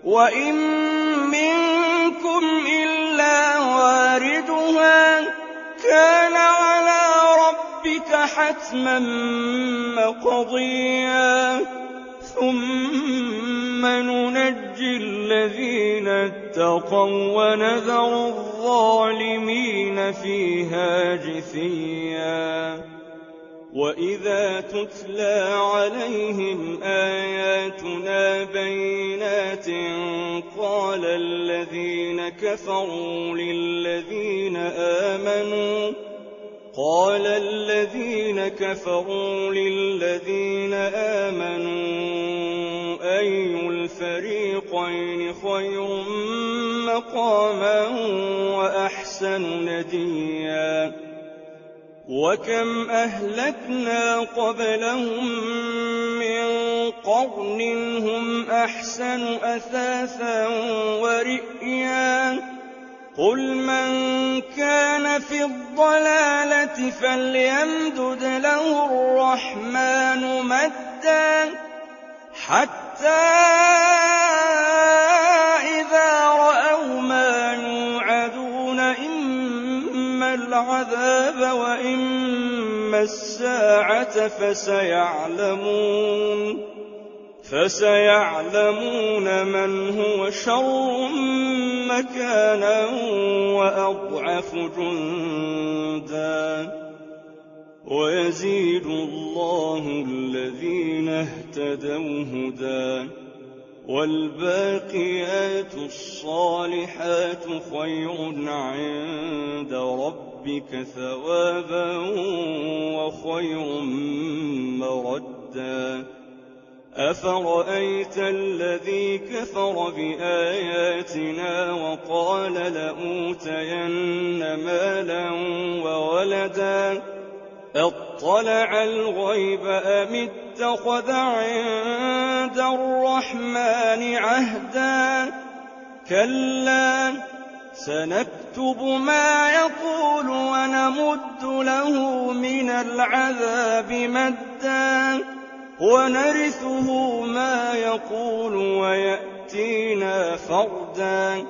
وَإِن مِّنكُمْ إِلَّا وَارِدُهَا كَانَ عَلَىٰ رَبِّكَ حَتْمًا مَّقْضِيًّا ثُمَّ نُنَجِّي الَّذِينَ اتَّقَوا وَّنَذَرُ الظَّالِمِينَ فِيهَا جِثِيًّا وَإِذَا تُتْلَىٰ عَلَيْهِمْ آيَاتُنَا بَيِّنَاتٍ قَالَ الَّذِينَ كَفَرُوا لِلَّذِينَ آمَنُوا أَيُّ الْفَرِيقَيْنِ خَيْرٌ مَّقَامًا وَأَحْسَنُ نَدِيًّا وَكَمْ أَهْلَكْنَا قَبْلَهُم مِّن قَرْنٍ هُمْ أَحْسَنُ أَثَاثًا وَرِئْيًا قُلْ مَن كَانَ فِي الضَّلَالَةِ فَلْيَمْدُدْ لَهُ الرَّحْمَٰنُ مَدًّا حَتَّىٰ إِذَا رَأَوْا مَا يُوعَدُونَ إِمَّا الْعَذَابَ وَإِمَّا السَّاعَةَ فَسَيَعْلَمُونَ مَنْ هُوَ شَرٌّ مَّكَانًا وَأَضْعَفُ جُندًا وَيَزِيدُ اللَّهُ الَّذِينَ اهْتَدَوْا هُدًى وَالْبَاقِيَاتُ الصَّالِحَاتُ خَيْرٌ عِندَ رَبِّكَ ثَوَابًا وَخَيْرٌ مَّرَدًّا أَفَرَأَيْتَ الَّذِي كَفَرَ بِآيَاتِنَا وَقَالَ لَأُوتَيَنَّ مَالًا وَوَلَدًا أَطَّلَعَ الْغَيْبَ أَمِ اتَّخَذَ عِندَ الرَّحْمَٰنِ عَهْدًا كَلَّا سَنَكْتُبُ مَا يَقُولُ وَنَمُدُّ لَهُ مِنَ الْعَذَابِ مَدًّا وَنَرِثُهُ مَا يَقُولُ وَيَأْتِينَا فَرْدًا